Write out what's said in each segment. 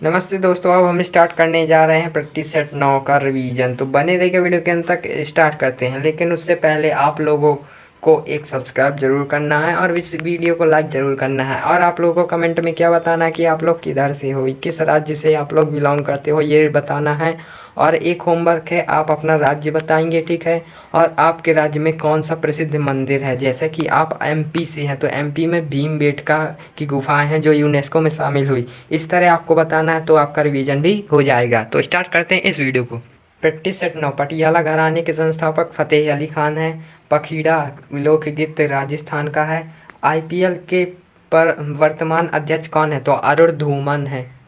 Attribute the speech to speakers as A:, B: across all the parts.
A: नमस्ते दोस्तों, अब हम स्टार्ट करने जा रहे हैं प्रैक्टिस सेट 9 का रिवीजन। तो बने रहिए वीडियो के अंत तक। स्टार्ट करते हैं, लेकिन उससे पहले आप लोगों को एक सब्सक्राइब जरूर करना है और इस वीडियो को लाइक जरूर करना है। और आप लोगों को कमेंट में क्या बताना है कि आप लोग किधर से हो, किस राज्य से आप लोग बिलोंग करते हो, ये बताना है। और एक होमवर्क है, आप अपना राज्य बताएंगे, ठीक है। और आपके राज्य में कौन सा प्रसिद्ध मंदिर है। जैसे कि आप एमपी से हैं तो एमपी में भीमबेटका की गुफाएं हैं जो यूनेस्को में शामिल हुई। इस तरह आपको बताना है तो आपका रिवीजन भी हो जाएगा। तो स्टार्ट करते हैं इस वीडियो को। प्रैक्टिस सेट 9 पटियाला घराने के संस्थापक फतेह अली खान है। पखीड़ा लोकगीत राजस्थान का है। आईपीएल के पर वर्तमान अध्यक्ष कौन है, तो अरुण धूमन है।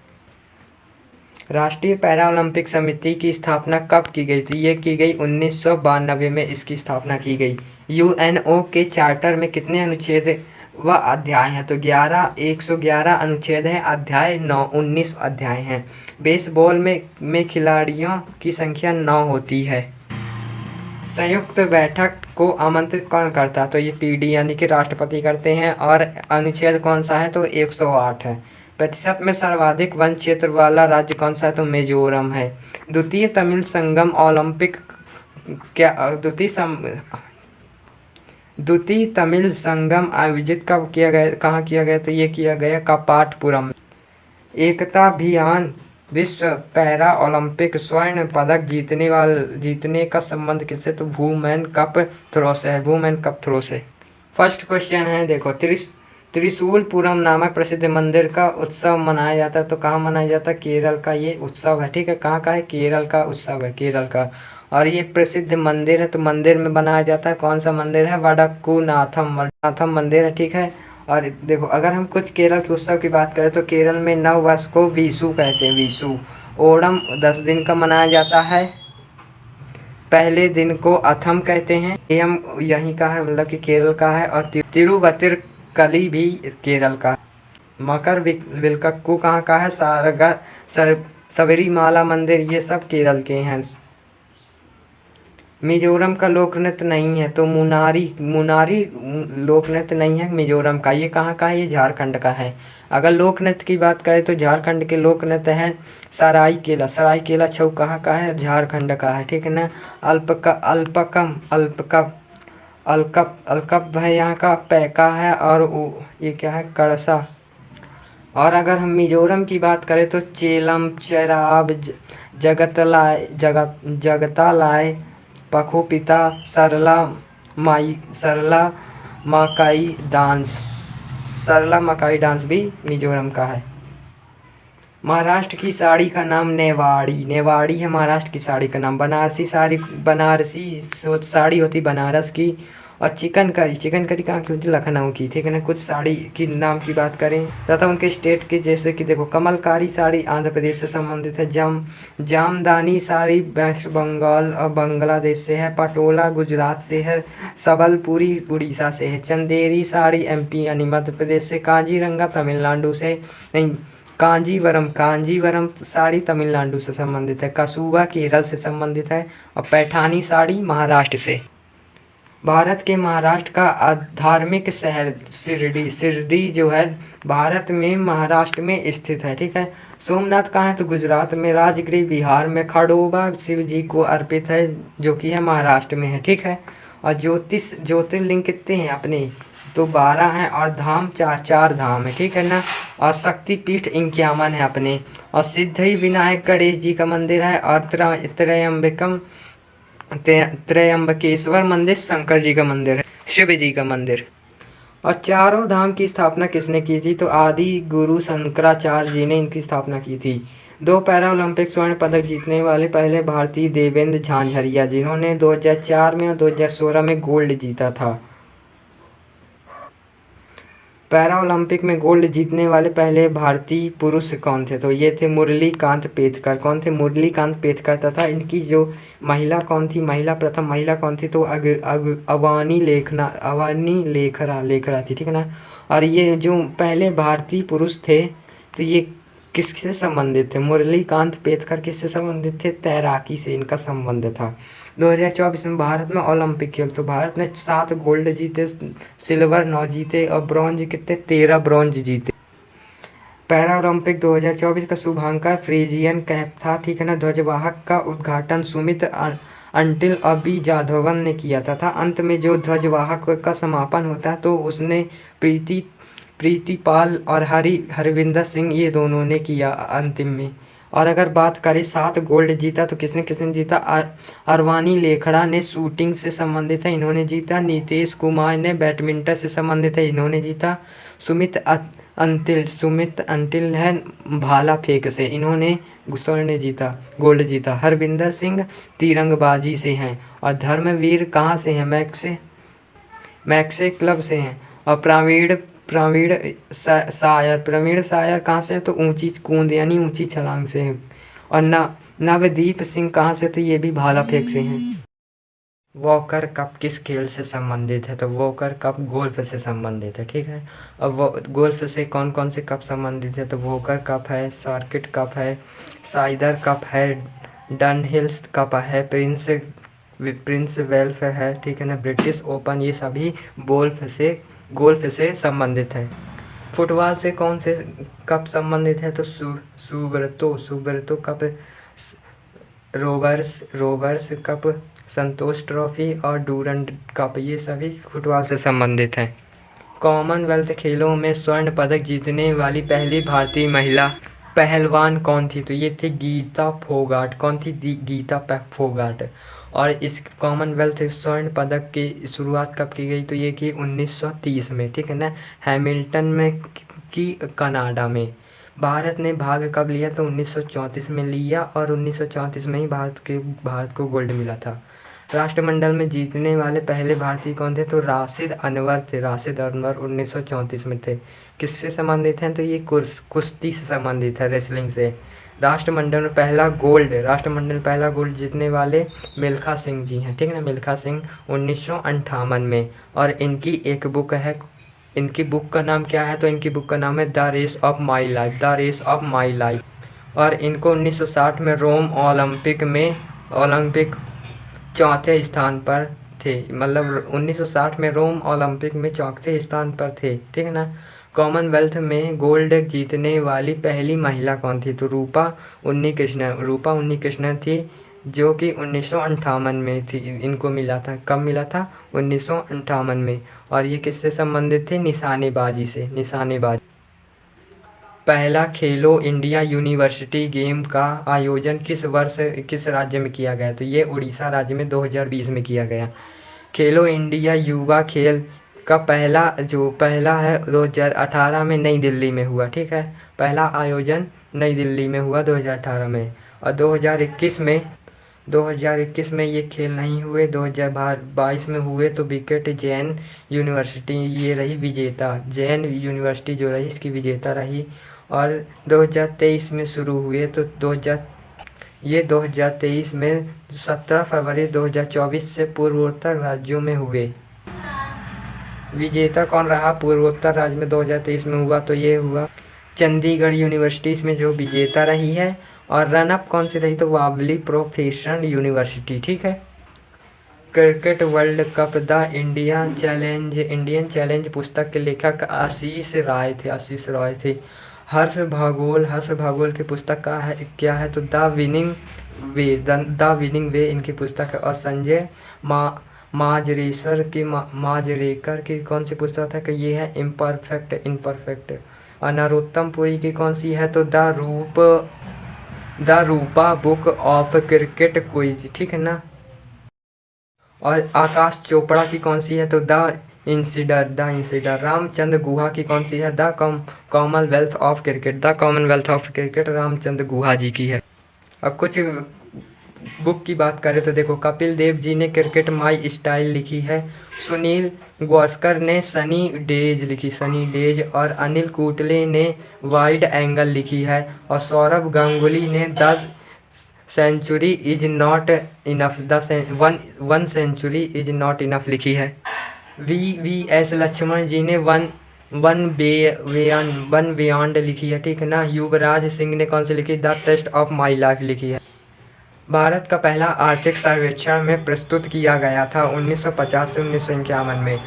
A: राष्ट्रीय पैरा ओलंपिक समिति की स्थापना कब की गई थी, ये की गई 1992 में इसकी स्थापना की गई। यूएनओ के चार्टर में कितने अनुच्छेद व अध्याय हैं, तो 111 अनुच्छेद हैं, अध्याय 19 अध्याय हैं। बेसबॉल में खिलाड़ियों की संख्या 9 होती है। संयुक्त बैठक को आमंत्रित कौन करता है, तो ये पीडी यानी कि राष्ट्रपति करते हैं। और अनुच्छेद कौन सा है, तो 108 है। प्रतिशत में सर्वाधिक वन क्षेत्र वाला राज्य कौन सा है, तो मिजोरम है। द्वितीय तमिल संगम ओलंपिक द्वितीय तमिल संगम आयोजित कब किया गया, कहाँ किया गया, तो ये किया गया कपाटपुरम। एकता अभियान विश्व पैरा ओलंपिक स्वर्ण पदक जीतने का संबंध किससे, तो वुमेन कप थ्रो से है। वुमेन कप थ्रो से। फर्स्ट क्वेश्चन है, देखो, त्रिशूलपुरम नामक प्रसिद्ध मंदिर का उत्सव मनाया जाता है, तो कहाँ मनाया जाता है, केरल का ये उत्सव है, ठीक है। कहाँ का है, केरल का उत्सव है, केरल का। और ये प्रसिद्ध मंदिर है, तो मंदिर में बनाया जाता है। कौन सा मंदिर है, वडक्कुनाथम मंदिर है, ठीक है। और देखो, अगर हम कुछ केरल के उत्सव की बात करें तो केरल में नव वर्ष को विशु कहते हैं, विशु। ओणम 10 दिन का मनाया जाता है। पहले दिन को अथम कहते हैं। एम यहीं का है, मतलब कि केरल का है। और तिरुवतिरकली भी केरल का। मकर विलक्कू कहाँ का है, सबरीमाला मंदिर, ये सब केरल के हैं। मिजोरम का लोक नृत्य नहीं है, तो मुनारी लोक नृत्य नहीं है मिजोरम का। ये कहाँ का है, ये झारखंड का है। अगर लोक नृत्य की बात करें तो झारखंड के लोक नृत्य हैं सरायकेला छऊ कहाँ का है, झारखंड का है, ठीक है ना। अल्कप है यहाँ का, पैका है। और ये क्या है, कड़सा। और अगर हम मिजोरम की बात करें तो चेलम, चेराब, जगतालाय, पखोपिता, मकाई डांस सरला मकाई डांस भी मिजोरम का है। महाराष्ट्र की साड़ी का नाम नेवाड़ी है। महाराष्ट्र की साड़ी का नाम बनारसी साड़ी होती बनारस की। और चिकन करी कहाँ की होती, लखनऊ की, ठीक है ना। कुछ साड़ी की नाम की बात करें तथा उनके स्टेट की, जैसे कि देखो, कमलकारी साड़ी आंध्र प्रदेश से संबंधित है। जामदानी साड़ी वेस्ट बंगाल और बांग्लादेश से है। पटोला गुजरात से है। सबलपुरी उड़ीसा से है। चंदेरी साड़ी एमपी यानी मध्य प्रदेश से। कांजीरंगा तमिलनाडु से, नहीं, कांजीवरम साड़ी तमिलनाडु से संबंधित है। कसूबा केरल से संबंधित है। और पैठानी साड़ी महाराष्ट्र से। भारत के महाराष्ट्र का धार्मिक शहर शिरडी जो है भारत में महाराष्ट्र में स्थित है, ठीक है। सोमनाथ कहाँ है, तो गुजरात में। राजगृह बिहार में। खड़ोबा शिव जी को अर्पित है, जो कि है महाराष्ट्र में है, ठीक है। और ज्योतिर्लिंग कितने हैं अपने, तो 12 हैं। और धाम चार धाम है, ठीक है ना। और शक्तिपीठ 51 है अपने। और सिद्धि विनायक गणेश जी का मंदिर है। और त्रयंबकेश्वर मंदिर शंकर जी का मंदिर है, शिव जी का मंदिर। और चारों धाम की स्थापना किसने की थी, तो आदि गुरु शंकराचार्य जी ने इनकी स्थापना की थी। 2 पैरा ओलंपिक स्वर्ण पदक जीतने वाले पहले भारतीय देवेंद्र झांझरिया, जिन्होंने 2004 में और 2016 में गोल्ड जीता था। पैरा ओलंपिक में गोल्ड जीतने वाले पहले भारतीय पुरुष कौन थे, तो ये थे मुरलीकांत पेतकर। कौन थे, मुरलीकांत पेतकर। तथा इनकी जो महिला कौन थी, प्रथम महिला कौन थी, तो अवानी लेखरा थी, ठीक है ना। और ये जो पहले भारतीय पुरुष थे, तो ये किससे संबंधित थे, मुरलीकांत पेतकर किससे संबंधित थे, तैराकी से इनका संबंध था। 2024 में भारत में ओलंपिक खेल, तो भारत ने 7 गोल्ड जीते, सिल्वर 9 जीते और ब्रॉन्ज कितने, 13 ब्रॉन्ज जीते। पैरा ओलंपिक 2024 का शुभांकर फ्रेजियन कैप था, ठीक है ना। ध्वजवाहक का उद्घाटन सुमित अंटिल अबी जाधवन ने किया था। अंत में जो ध्वजवाहक का समापन होता है तो उसने प्रीतिपाल और हरविंदर सिंह, ये दोनों ने किया अंतिम में। और अगर बात करें 7 गोल्ड जीता तो किसने किसने जीता। अरवानी लेखड़ा ने शूटिंग से संबंधित है, इन्होंने जीता। नीतीश कुमार ने बैडमिंटन से संबंधित है, इन्होंने जीता। सुमित अंटिल है भाला फेंक से, इन्होंने स्वर्ण जीता, गोल्ड जीता। हरविंदर सिंह तीरंगबाजी से हैं। और धर्मवीर कहाँ से हैं, मैक्से क्लब से हैं। और प्रवीण शायर कहाँ से है तो ऊंची कूद यानी ऊंची छलांग से हैं। और नवदीप सिंह कहाँ से, तो ये भी भाला फेंक से हैं। वॉकर कप किस खेल से संबंधित है, तो वॉकर कप गोल्फ से संबंधित है, ठीक है। अब वो गोल्फ से कौन कौन से कप संबंधित है, तो वॉकर कप है, सर्किट कप है, साइदर कप है, डनहिल्स कप है, प्रिंस वेल्फ है, ठीक है ना। ब्रिटिश ओपन, ये सभी गोल्फ से संबंधित है। फुटबॉल से कौन से कप संबंधित है, तो सुब्रतो कप, रोबर्स कप, संतोष ट्रॉफी और डूरंड कप, ये सभी फुटबॉल से संबंधित हैं। कॉमनवेल्थ खेलों में स्वर्ण पदक जीतने वाली पहली भारतीय महिला पहलवान कौन थी, तो ये थी गीता फोगाट। कौन थी, गीता फोगाट। और इस कॉमनवेल्थ स्वर्ण पदक की शुरुआत कब की गई, तो ये की 1930 में, ठीक है ना, हैमिल्टन में की कनाडा में। भारत ने भाग कब लिया, तो 1934 में लिया, और 1934 में ही भारत को गोल्ड मिला था। राष्ट्रमंडल में जीतने वाले पहले भारतीय कौन थे, तो राशिद अनवर थे। राशिद अनवर 1934 में थे। किससे संबंधित हैं, तो ये कुश्ती से संबंधित है, रेसलिंग से। राष्ट्रमंडल पहला गोल्ड जीतने वाले मिल्खा सिंह जी हैं, ठीक है ना। मिल्खा सिंह 1958 में। और इनकी एक बुक है, इनकी बुक का नाम क्या है, तो इनकी बुक का नाम है the race of my life. और इनको 1960 में रोम ओलंपिक चौथे स्थान पर थे, मतलब 1960 में रोम ओलंपिक में चौथे स्थान पर थे, ठीक है ना। कॉमनवेल्थ में गोल्ड जीतने वाली पहली महिला कौन थी, तो रूपा उन्नीकृष्णन थी, जो कि 1958 में थी। इनको मिला था, कब मिला था, 1958 में। और ये किससे संबंधित थे, निशानेबाजी से। पहला खेलो इंडिया यूनिवर्सिटी गेम का आयोजन किस राज्य में किया गया, तो ये उड़ीसा राज्य में 2020 में किया गया। खेलो इंडिया युवा खेल का पहला है 2018 में नई दिल्ली में हुआ, ठीक है। पहला आयोजन नई दिल्ली में हुआ 2018 में। और 2021 में ये खेल नहीं हुए, 2022 में हुए, तो विकेट जैन यूनिवर्सिटी ये रही विजेता। जैन यूनिवर्सिटी जो रही इसकी विजेता रही। और 2023 में शुरू हुए, तो 2023 में 17 फरवरी 2024 से पूर्वोत्तर राज्यों में हुए। विजेता कौन रहा पूर्वोत्तर राज्य में 2023 में हुआ, तो ये हुआ चंडीगढ़ यूनिवर्सिटी, इसमें जो विजेता रही है। और रनअप कौन सी रही, तो वावली प्रोफेशनल यूनिवर्सिटी, ठीक है। Cricket world cup the Indian challenge पुस्तक के लेखक आशीष रॉय थे। हर्ष भागोल की पुस्तक क्या है, तो द विनिंग वे इनकी पुस्तक है। और संजय माजरेकर की कौन सी पुस्तक है, कि ये है इम्परफेक्ट। और नरोत्तम पुरी की कौन सी है, तो the Rupa book of cricket quiz, ठीक है ना। और आकाश चोपड़ा की कौन सी है, तो द इंसिडर। रामचंद्र गुहा की कौन सी है, the commonwealth of cricket Ramachandra Guha ji की है। अब कुछ बुक की बात करें तो देखो, कपिल देव जी ने क्रिकेट माई स्टाइल लिखी है। सुनील गावस्कर ने सनी डेज और अनिल कुंबले ने वाइड एंगल लिखी है। और सौरभ गांगुली ने the century is not enough one century is not enough लिखी है। VVS लक्ष्मण जी ने वन बियॉन्ड लिखी है, ठीक है ना। युवराज सिंह ने कौन सी लिखी, the test of my life लिखी है। भारत का पहला आर्थिक सर्वेक्षण में प्रस्तुत किया गया था 1950 से 1951 में।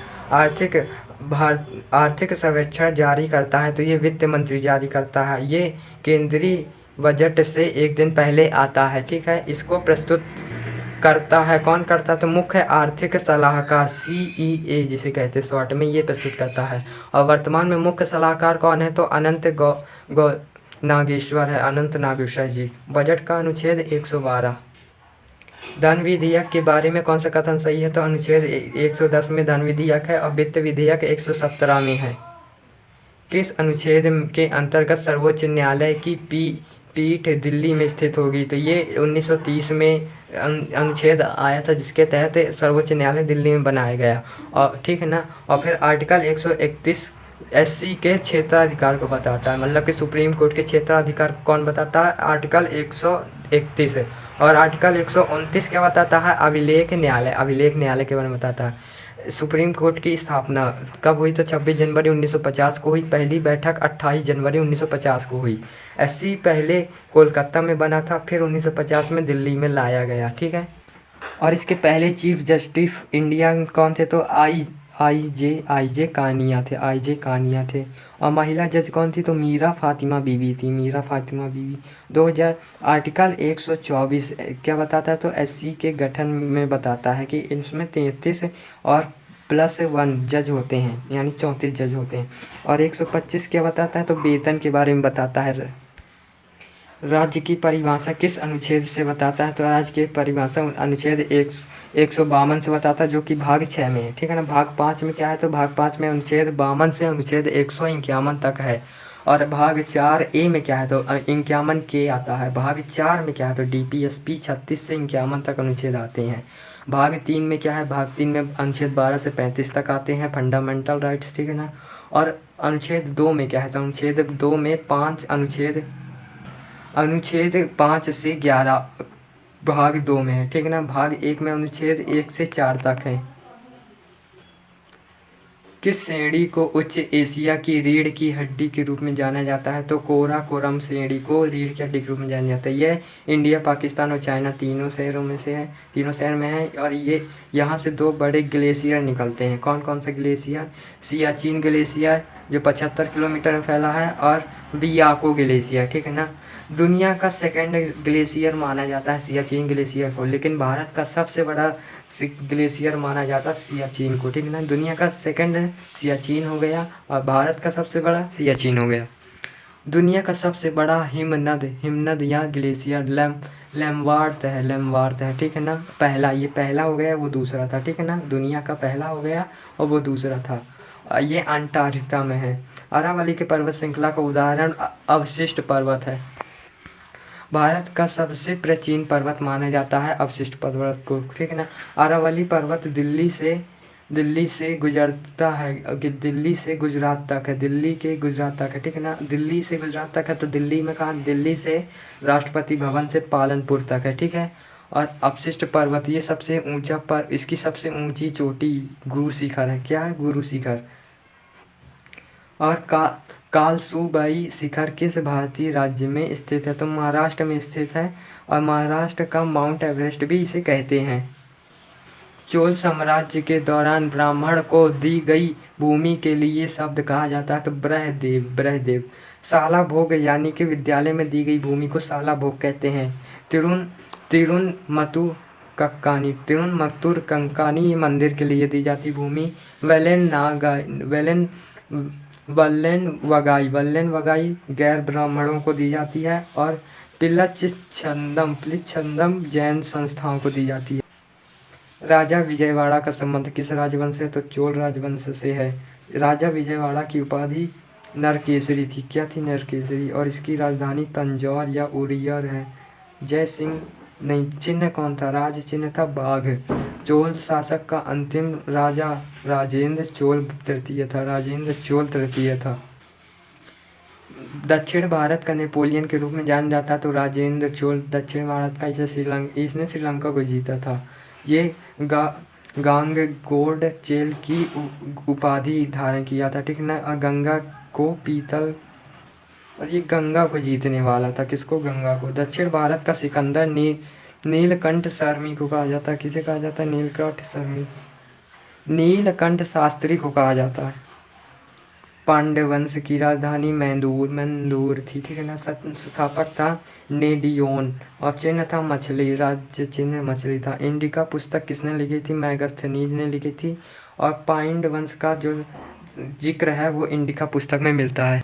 A: भारत आर्थिक सर्वेक्षण जारी करता है तो ये वित्त मंत्री जारी करता है। ये केंद्रीय बजट से एक दिन पहले आता है, ठीक है। इसको प्रस्तुत करता है, कौन करता है? तो मुख्य आर्थिक सलाहकार CEA जिसे कहते हैं शॉर्ट में, ये प्रस्तुत करता है। और वर्तमान में मुख्य सलाहकार कौन है? तो अनंत गौ नागेश्वर है, अनंत नागेश्वर जी। बजट का अनुच्छेद 112। धन विधेयक के बारे में कौन सा कथन सही है? तो अनुच्छेद 110 में धन विधेयक है और वित्त विधेयक 117 में है। किस अनुच्छेद के अंतर्गत सर्वोच्च न्यायालय की पीठ दिल्ली में स्थित होगी? तो ये 1930 में अनुच्छेद आया था जिसके तहत सर्वोच्च न्यायालय दिल्ली में बनाया गया, और ठीक है ना। और फिर आर्टिकल 131 SC के क्षेत्राधिकार को बताता है, मतलब कि सुप्रीम कोर्ट के क्षेत्राधिकार कौन बताता है? आर्टिकल 131। और आर्टिकल 129 क्या बताता है? अभिलेख न्यायालय, अभिलेख न्यायालय के बारे में बताता है। सुप्रीम कोर्ट की स्थापना कब हुई? तो 26 जनवरी 1950 को हुई। पहली बैठक 28 जनवरी 1950 को हुई। SC पहले कोलकाता में बना था, फिर 1950 में दिल्ली में लाया गया, ठीक है। और इसके पहले चीफ जस्टिस इंडिया कौन थे? तो आई जे कानिया थे। और महिला जज कौन थी? तो मीरा फातिमा बीवी थी, मीरा फातिमा बीवी। 2000 आर्टिकल 124 क्या बताता है? तो SC के गठन में बताता है कि इसमें 33 और +1 जज होते हैं, यानी 34 जज होते हैं। और 125 क्या बताता है? तो वेतन के बारे में बताता है। राज्य की परिभाषा किस अनुच्छेद से बताता है? तो राज्य की परिभाषा अनुच्छेद 152 से बताता है, जो कि भाग 6 में है, ठीक है ना। भाग 5 में क्या है? तो भाग 5 में अनुच्छेद 52 से अनुच्छेद 151 तक है। और भाग 4A में क्या है? तो 51 के आता है। भाग 4 में क्या है? तो DPSP 36 से 51 तक अनुच्छेद आते हैं। भाग 3 में क्या है? भाग 3 में अनुच्छेद 12 से 35 तक आते हैं, फंडामेंटल राइट्स, ठीक है ना। और अनुच्छेद 2 में क्या है? तो अनुच्छेद 2 में अनुच्छेद 5 से 11 भाग 2 में है, ठीक है ना। भाग 1 में अनुच्छेद 1 से 4 तक है। किस श्रेणी को उच्च एशिया की रीढ़ की हड्डी के रूप में जाना जाता है? तो कोराकोरम श्रेणी को रीढ़ की हड्डी के रूप में जाना जाता है। यह इंडिया, पाकिस्तान और चाइना तीनों शहर में है। और ये यहाँ से 2 बड़े ग्लेशियर निकलते हैं। कौन कौन से ग्लेशियर? सियाचिन ग्लेशियर जो 75 किलोमीटर में फैला है, और बियाको ग्लेशियर, ठीक है ना। दुनिया का सेकंड ग्लेशियर माना जाता है सियाचिन ग्लेशियर को, लेकिन भारत का सबसे बड़ा ग्लेशियर माना जाता है सियाचिन को, ठीक है ना। दुनिया का सेकंड सियाचिन हो गया और भारत का सबसे बड़ा सियाचिन हो गया। दुनिया का सबसे बड़ा हिमनद या ग्लेशियर लैम्बार्ट है, ठीक है ना। पहला हो गया, वो दूसरा था, ठीक है ना। दुनिया का पहला हो गया और वो दूसरा था। ये अंटार्कटिका में है। अरावली के पर्वत श्रृंखला का उदाहरण अवशिष्ट पर्वत है। भारत का सबसे प्राचीन पर्वत माना जाता है अवशिष्ट पर्वत को, ठीक है ना। अरावली पर्वत दिल्ली से गुजरता है, दिल्ली से गुजरात तक है, ठीक है ना। दिल्ली से गुजरात तक है, तो दिल्ली में कहाँ? दिल्ली से राष्ट्रपति भवन से पालनपुर तक है, ठीक है। और अवशिष्ट पर्वत ये सबसे ऊंचा इसकी सबसे ऊंची चोटी गुरु शिखर है। क्या है? गुरु शिखर। और कालसुबाई शिखर किस भारतीय राज्य में स्थित है? तो महाराष्ट्र में स्थित है, और महाराष्ट्र का माउंट एवरेस्ट भी इसे कहते हैं। चोल साम्राज्य के दौरान ब्राह्मण को दी गई भूमि के लिए शब्द कहा जाता है? तो ब्रहदेव। शाला भोग यानी कि विद्यालय में दी गई भूमि को शाला भोग कहते हैं। तिरुनमत्तुर कंकानी मंदिर के लिए दी जाती भूमि। वल्लेन वगाई गैर ब्राह्मणों को दी जाती है। और पिलच्छंदम जैन संस्थाओं को दी जाती है। राजा विजयवाड़ा का संबंध किस राजवंश से? तो चोल राजवंश से है। राजा विजयवाड़ा की उपाधि नरकेसरी थी। क्या थी? नरकेसरी। और इसकी राजधानी तंजौर या उरियर है। जय सिंह नहीं, चिन्ह कौन था? राज चिन्ह था बाघ। चोल शासक का अंतिम राजा राजेंद्र चोल तृतीय था। दक्षिण भारत का नेपोलियन के रूप में जाना जाता, तो राजेंद्र चोल दक्षिण भारत का इसने श्रीलंका को जीता था। ये गांगेगोड चेल की उपाधि धारण किया था, ठीक ना। गंगा को पीतल, और ये गंगा को जीतने वाला था। किसको? गंगा को। दक्षिण भारत का सिकंदर नीलकंठ शर्मी को कहा जाता है। किसे कहा जाता है? नीलकंठ शास्त्री को कहा जाता है। पांड्य वंश की राजधानी मंदूर थी, ठीक है ना। संस्थापक था नेडियोन और चिन्ह था मछली, राज्य चिन्ह मछली था। इंडिका पुस्तक किसने लिखी थी? मैगस्थनीज ने लिखी थी। और पांड्य वंश का जो जिक्र है वो इंडिका पुस्तक में मिलता है।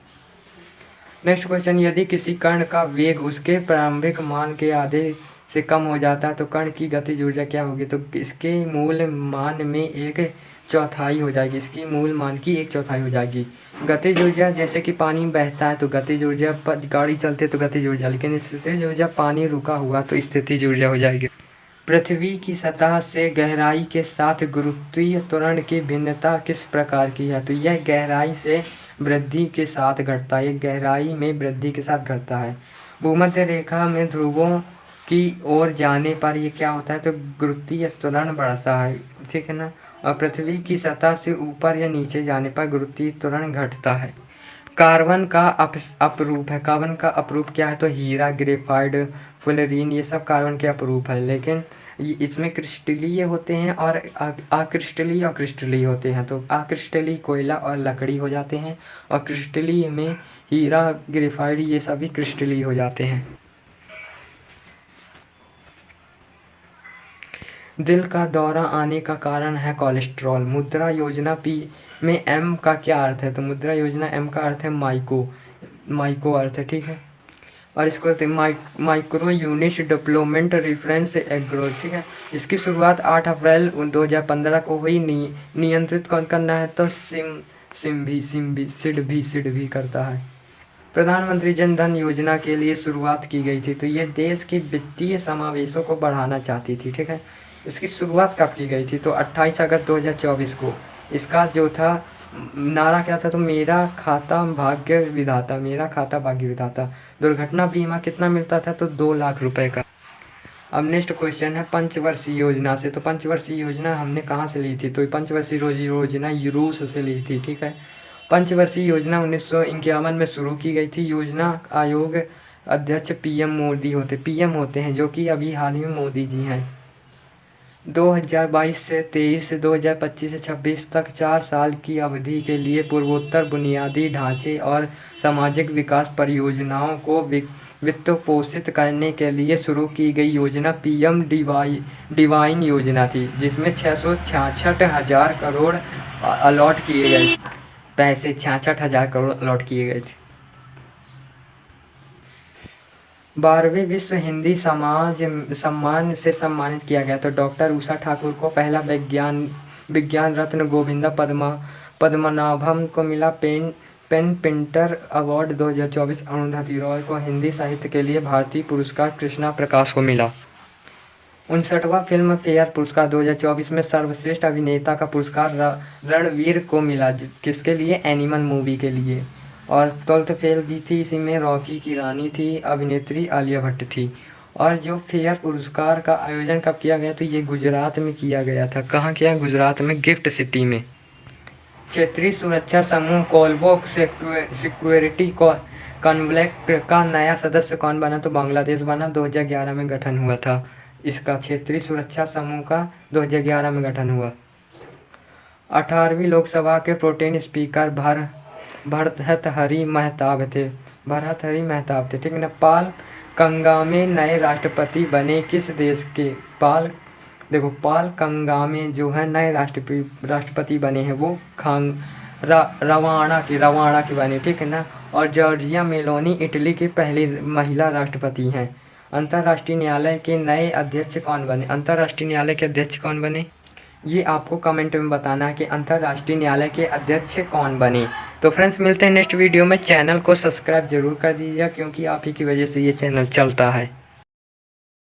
A: नेक्स्ट क्वेश्चन, यदि किसी कण का वेग उसके प्रारंभिक मान के आधे से कम हो जाता है तो कण की गतिज ऊर्जा क्या होगी? तो इसके मूल मान में एक चौथाई हो जाएगी, इसकी मूल मान की एक चौथाई हो जाएगी। गतिज ऊर्जा जैसे कि पानी बहता है तो गतिज ऊर्जा, गाड़ी चलती है तो गतिज ऊर्जा, लेकिन स्थितिज ऊर्जा पानी रुका हुआ तो स्थितिज ऊर्जा हो जाएगी। पृथ्वी की सतह से गहराई के साथ गुरुत्वीय त्वरण की भिन्नता किस प्रकार की है? तो यह गहराई से वृद्धि के साथ घटता है, गहराई में वृद्धि के साथ घटता है। भूमध्य रेखा में ध्रुवों की ओर जाने पर ये क्या होता है? तो गुरुत्वीय त्वरण बढ़ता है, ठीक है ना। और पृथ्वी की सतह से ऊपर या नीचे जाने पर गुरुत्वीय त्वरण घटता है। कार्बन का अपरूप है, कार्बन का अपरूप क्या है? तो हीरा, ग्रेफाइट, फुलरीन, ये सब कार्बन के अपरूप है, लेकिन इसमें क्रिस्टलीय होते हैं और अक्रिस्टलीय और क्रिस्टलीय होते हैं। तो अक्रिस्टलीय कोयला और लकड़ी हो जाते हैं और क्रिस्टलीय में हीरा, ग्रेफाइट, ये सभी क्रिस्टलीय हो जाते हैं। दिल का दौरा आने का कारण है कोलेस्ट्रॉल। मुद्रा योजना पी में एम का क्या अर्थ है? तो मुद्रा योजना एम का अर्थ है माइको अर्थ है, ठीक है। और इसको micro unit development reference agro, ठीक है। इसकी शुरुआत 8 अप्रैल 2015 को हुई। नियंत्रित कौन करना है? तो सिडबी करता है। प्रधानमंत्री जन धन योजना के लिए शुरुआत की गई थी, तो ये देश के वित्तीय समावेशों को बढ़ाना चाहती थी, ठीक है। इसकी शुरुआत कब की गई थी? तो 28 अगस्त 2024 को। इसका जो था नारा क्या था? तो मेरा खाता भाग्य विधाता, मेरा खाता भाग्य विधाता। दुर्घटना बीमा कितना मिलता था? तो 2 लाख रुपए का। अब नेक्स्ट क्वेश्चन है पंचवर्षीय योजना से। तो पंचवर्षीय योजना हमने कहाँ से ली थी? तो पंचवर्षीय योजना रूस से ली थी, ठीक है। पंचवर्षीय योजना 1951 में शुरू की गई थी। योजना आयोग अध्यक्ष पीएम मोदी होते हैं, जो कि अभी हाल ही में मोदी जी हैं। 2022 से 23 से 2025 से 26 तक 4 साल की अवधि के लिए पूर्वोत्तर बुनियादी ढांचे और सामाजिक विकास परियोजनाओं को वित्त पोषित करने के लिए शुरू की गई योजना पीएम डिवाइन योजना थी, जिसमें 666,000 करोड़ अलॉट किए गए पैसे 66,000 करोड़ अलॉट किए गए थे। 12वें विश्व हिंदी समाज सम्मान से सम्मानित किया गया। तो डॉक्टर उषा ठाकुर को पहला विज्ञान रत्न, गोविंदा पद्मनाभम को मिला PEN Pinter award 2024। Arundhati Roy को हिंदी साहित्य के लिए भारतीय पुरस्कार कृष्णा प्रकाश को मिला। 59वां फिल्म फेयर पुरस्कार 2024 में सर्वश्रेष्ठ अभिनेता का पुरस्कार रणवीर को मिला, किसके लिए? एनिमल मूवी के लिए। और 12th फेल भी थी, इसी में रॉकी की रानी थी, अभिनेत्री आलिया भट्ट थी। और जो फेयर पुरस्कार का आयोजन कब किया गया? तो ये गुजरात में किया गया था। कहाँ किया? गुजरात में, गिफ्ट सिटी में। क्षेत्रीय सुरक्षा समूह कोलंबो सिक्योरिटी कॉन्फ्लिक्ट का नया सदस्य कौन बना? तो बांग्लादेश बना। 2011 में गठन हुआ था इसका, क्षेत्रीय सुरक्षा समूह का 2011 में गठन हुआ। 18वीं लोकसभा के प्रोटेम स्पीकर भर्तृहरि महताब थे, ठीक है ना। पाल कंगामे नए राष्ट्रपति बने किस देश के? पाल कंगामे जो है नए राष्ट्रपति बने हैं वो रवांडा के बने, ठीक है ना। और जॉर्जिया मेलोनी इटली की पहली महिला राष्ट्रपति हैं। अंतर्राष्ट्रीय न्यायालय के नए अध्यक्ष कौन बने? अंतर्राष्ट्रीय न्यायालय के अध्यक्ष कौन बने? ये आपको कमेंट में बताना है कि अंतर्राष्ट्रीय न्यायालय के अध्यक्ष कौन बने। तो फ्रेंड्स, मिलते हैं नेक्स्ट वीडियो में। चैनल को सब्सक्राइब जरूर कर दीजिएगा, क्योंकि आप ही की वजह से ये चैनल चलता है।